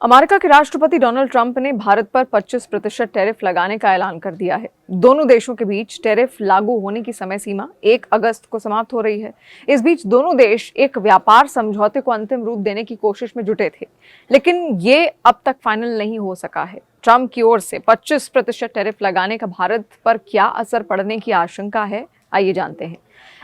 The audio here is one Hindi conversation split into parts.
अमेरिका के राष्ट्रपति डोनाल्ड ट्रंप ने भारत पर 25% टैरिफ लगाने का ऐलान कर दिया है। दोनों देशों के बीच टैरिफ लागू होने की समय सीमा 1 अगस्त को समाप्त हो रही है। इस बीच दोनों देश एक व्यापार समझौते को अंतिम रूप देने की कोशिश में जुटे थे, लेकिन ये अब तक फाइनल नहीं हो सका है। ट्रंप की ओर से 25% टैरिफ लगाने का भारत पर क्या असर पड़ने की आशंका है, आइए जानते हैं।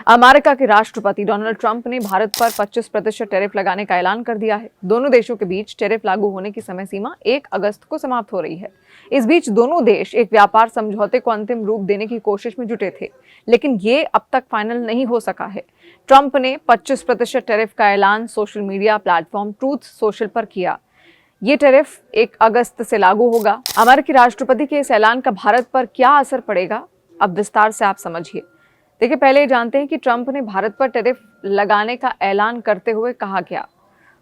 अमेरिका के राष्ट्रपति डोनाल्ड ट्रंप ने भारत पर 25% टैरिफ लगाने का ऐलान कर दिया है। दोनों देशों के बीच टैरिफ लागू होने की समय सीमा 1 अगस्त को समाप्त हो रही है। इस बीच दोनों देश एक व्यापार समझौते को अंतिम रूप देने की कोशिश में जुटे थे, लेकिन ये अब तक फाइनल नहीं हो सका है। ट्रंप ने 25% टैरिफ का ऐलान social media platform truth social पर किया। ये टैरिफ 1 अगस्त से लागू होगा। अमेरिकी राष्ट्रपति के इस ऐलान का भारत पर क्या असर पड़ेगा, अब विस्तार से आप समझिए। देखिए, पहले जानते हैं कि ट्रंप ने भारत पर टैरिफ लगाने का ऐलान करते हुए कहा क्या।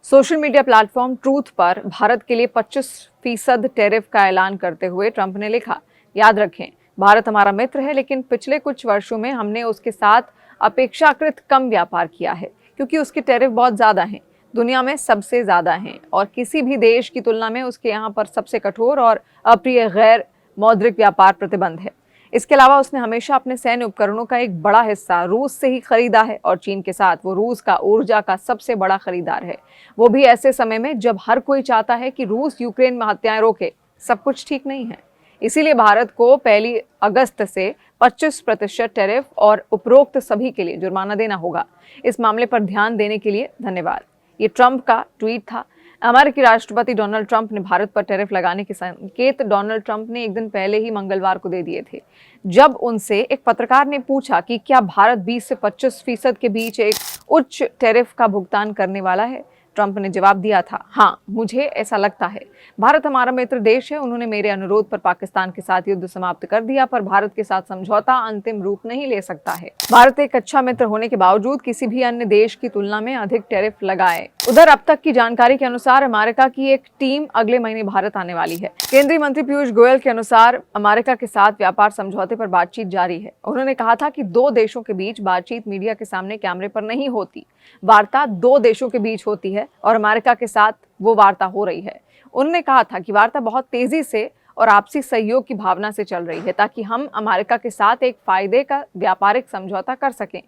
सोशल मीडिया प्लेटफॉर्म ट्रूथ पर भारत के लिए 25% टैरिफ का ऐलान करते हुए ट्रंप ने लिखा, याद रखें, भारत हमारा मित्र है, लेकिन पिछले कुछ वर्षों में हमने उसके साथ अपेक्षाकृत कम व्यापार किया है क्योंकि उसके टैरिफ बहुत ज्यादा हैं, दुनिया में सबसे ज्यादा हैं और किसी भी देश की तुलना में उसके यहाँ पर सबसे कठोर और अप्रिय गैर मौद्रिक व्यापार प्रतिबंध है। इसके अलावा उसने हमेशा अपने सैन्य उपकरणों का एक बड़ा हिस्सा रूस से ही खरीदा है और चीन के साथ वो रूस का ऊर्जा का सबसे बड़ा खरीदार है, वो भी ऐसे समय में जब हर कोई चाहता है कि रूस यूक्रेन में हत्याएं रोके। सब कुछ ठीक नहीं है, इसीलिए भारत को 1 अगस्त से 25% टैरिफ और उपरोक्त सभी के लिए जुर्माना देना होगा। इस मामले पर ध्यान देने के लिए धन्यवाद। ये ट्रंप का ट्वीट था। अमेरिकी राष्ट्रपति डोनाल्ड ट्रंप ने भारत पर टैरिफ लगाने के संकेत डोनाल्ड ट्रंप ने एक दिन पहले ही मंगलवार को दे दिए थे, जब उनसे एक पत्रकार ने पूछा कि क्या भारत 20 से 25% के बीच एक उच्च टैरिफ का भुगतान करने वाला है। ट्रंप ने जवाब दिया था, हाँ, मुझे ऐसा लगता है। भारत हमारा मित्र देश है। उन्होंने मेरे अनुरोध पर पाकिस्तान के साथ युद्ध समाप्त कर दिया, पर भारत के साथ समझौता अंतिम रूप नहीं ले सकता है। भारत एक अच्छा मित्र होने के बावजूद किसी भी अन्य देश की तुलना में अधिक टैरिफ लगाए। उधर अब तक की जानकारी के अनुसार अमेरिका की एक टीम अगले महीने भारत आने वाली है। केंद्रीय मंत्री पीयूष गोयल के अनुसार अमेरिका के साथ व्यापार समझौते पर बातचीत जारी है। उन्होंने कहा था कि 2 देशों के बीच बातचीत मीडिया के सामने कैमरे पर नहीं होती, वार्ता 2 देशों के बीच होती है और अमेरिका के साथ वो वार्ता हो रही है। उन्होंने कहा था कि वार्ता बहुत तेजी से और आपसी सहयोग की भावना से चल रही है ताकि हम अमेरिका के साथ एक फायदे का व्यापारिक समझौता कर सकें।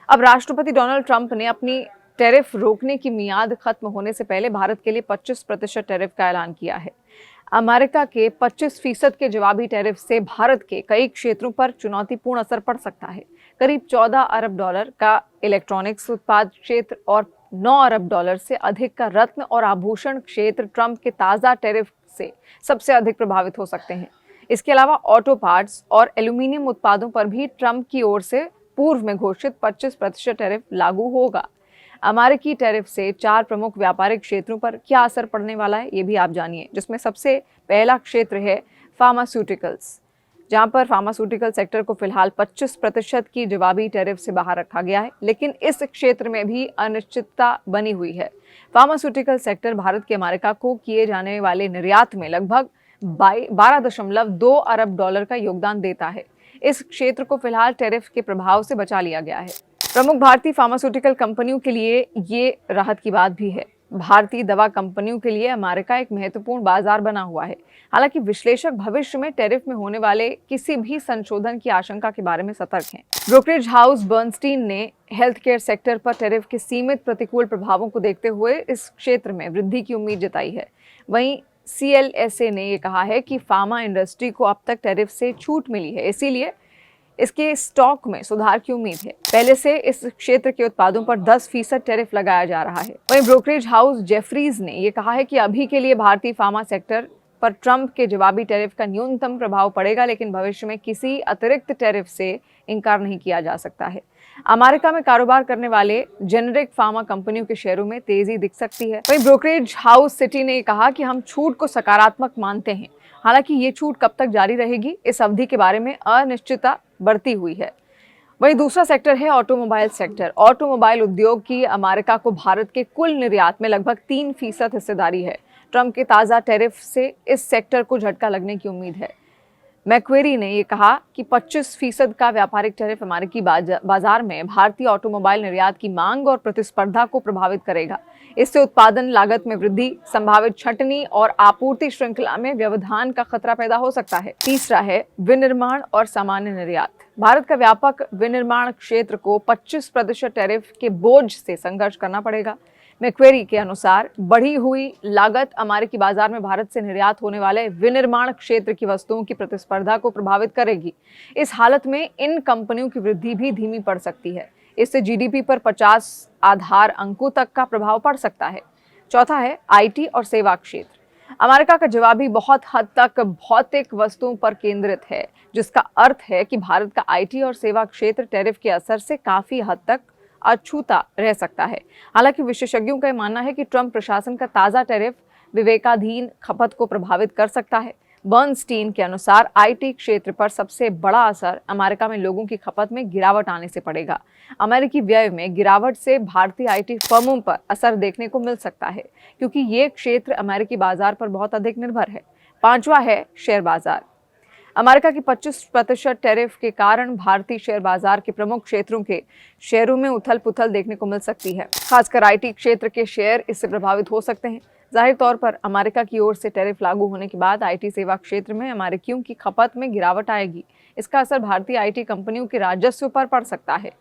अब राष्ट्रपति डोनाल्ड ट्रंप ने अपनी टैरिफ रोकने की मियाद खत्म होने से पहले भारत के लिए 25% टैरिफ का ऐलान किया है। अमेरिका के 25% के जवाबी टैरिफ से भारत के कई क्षेत्रों पर चुनौतीपूर्ण असर पड़ सकता है। करीब 14 अरब डॉलर का इलेक्ट्रॉनिक्स उत्पाद क्षेत्र और 9 अरब डॉलर से अधिक का रत्न और आभूषण क्षेत्र ट्रंप के ताज़ा टैरिफ से सबसे अधिक प्रभावित हो सकते हैं। इसके अलावा ऑटो पार्ट्स और एल्यूमिनियम उत्पादों पर भी ट्रंप की ओर से पूर्व में घोषित 25% टैरिफ लागू होगा। अमेरिकी टैरिफ से 4 प्रमुख व्यापारिक क्षेत्रों पर क्या असर पड़ने वाला है, ये भी आप जानिए, जिसमें सबसे पहला क्षेत्र है फार्मास्यूटिकल्स, जहां पर फार्मास्यूटिकल सेक्टर को फिलहाल 25% की जवाबी टैरिफ से बाहर रखा गया है, लेकिन इस क्षेत्र में भी अनिश्चितता बनी हुई है। फार्मास्यूटिकल सेक्टर भारत के अमेरिका को किए जाने वाले निर्यात में लगभग 12.2 अरब डॉलर का योगदान देता है। इस क्षेत्र को फिलहाल टैरिफ के प्रभाव से बचा लिया गया है। प्रमुख भारतीय फार्मास्यूटिकल कंपनियों के लिए ये राहत की बात भी है। भारतीय दवा कंपनियों के लिए अमेरिका एक महत्वपूर्ण बाजार बना हुआ है। हालांकि विश्लेषक भविष्य में टैरिफ में होने वाले किसी भी संशोधन की आशंका के बारे में सतर्क हैं। ब्रोकरेज हाउस बर्नस्टीन ने हेल्थ केयर सेक्टर पर टैरिफ के सीमित प्रतिकूल प्रभावों को देखते हुए इस क्षेत्र में वृद्धि की उम्मीद जताई है। वहीं CLSA ने यह कहा है कि फार्मा इंडस्ट्री को अब तक टैरिफ से छूट मिली है, इसीलिए इसके स्टॉक में सुधार की उम्मीद है। पहले से इस क्षेत्र के उत्पादों पर 10% टैरिफ लगाया जा रहा है। वहीं ब्रोकरेज हाउस जेफरीज ने यह कहा है कि अभी के लिए भारतीय फार्मा सेक्टर पर ट्रंप के जवाबी टैरिफ का न्यूनतम प्रभाव पड़ेगा, लेकिन भविष्य में किसी अतिरिक्त टैरिफ से इनकार नहीं किया जा सकता है। अमेरिका में कारोबार करने वाले जेनेरिक फार्मा कंपनियों के शेयरों में तेजी दिख सकती है। वहीं ब्रोकरेज हाउस सिटी ने कहा कि हम छूट को सकारात्मक मानते हैं, हालांकि ये छूट कब तक जारी रहेगी, इस अवधि के बारे में अनिश्चितता बढ़ती हुई है। वहीं दूसरा सेक्टर है ऑटोमोबाइल सेक्टर। ऑटोमोबाइल उद्योग की अमेरिका को भारत के कुल निर्यात में लगभग 3% हिस्सेदारी है। ट्रंप के ताज़ा टैरिफ से इस सेक्टर को झटका लगने की उम्मीद है। मैक्वेरी ने यह कहा कि 25% का व्यापारिक टैरिफ अमेरिकी बाजार में भारतीय ऑटोमोबाइल निर्यात की मांग और प्रतिस्पर्धा को प्रभावित करेगा। इससे उत्पादन लागत में वृद्धि, संभावित छंटनी और आपूर्ति श्रृंखला में व्यवधान का खतरा पैदा हो सकता है। तीसरा है विनिर्माण और सामान्य निर्यात। भारत का व्यापक विनिर्माण क्षेत्र को 25% टैरिफ के बोझ से संघर्ष करना पड़ेगा। मैक्वेरी के अनुसार बढ़ी हुई लागत अमेरिकी बाजार में भारत से निर्यात होने वाले विनिर्माण क्षेत्र की वस्तुओं की प्रतिस्पर्धा को प्रभावित करेगी। इस हालत में इन कंपनियों की वृद्धि भी धीमी पड़ सकती है। इससे जीडीपी पर 50 आधार अंकों तक का प्रभाव पड़ सकता है। चौथा है आईटी और सेवा क्षेत्र। अमेरिका का जवाब भी बहुत हद तक भौतिक वस्तुओं पर केंद्रित है, जिसका अर्थ है कि भारत का आईटी और सेवा क्षेत्र टैरिफ के असर से काफी हद तक अछूता रह सकता है। हालांकि विशेषज्ञों का मानना है कि ट्रंप प्रशासन का ताजा टैरिफ विवेकाधीन खपत को प्रभावित कर सकता है। बर्नस्टीन के अनुसार आईटी क्षेत्र पर सबसे बड़ा असर अमेरिका में लोगों की खपत में गिरावट आने से पड़ेगा। अमेरिकी व्यय में गिरावट से भारतीय आईटी फर्मों पर असर देखने को मिल सकता है, क्योंकि ये क्षेत्र अमेरिकी बाजार पर बहुत अधिक निर्भर है। पांचवा है शेयर बाजार। अमेरिका की 25% टैरिफ के कारण भारतीय शेयर बाजार के प्रमुख क्षेत्रों के शेयरों में उथल पुथल देखने को मिल सकती है। खासकर आईटी क्षेत्र के शेयर इससे प्रभावित हो सकते हैं। जाहिर तौर पर अमेरिका की ओर से टैरिफ लागू होने के बाद आईटी सेवा क्षेत्र में अमेरिकियों की खपत में गिरावट आएगी। इसका असर भारतीय आईटी कंपनियों के राजस्व पर पड़ सकता है।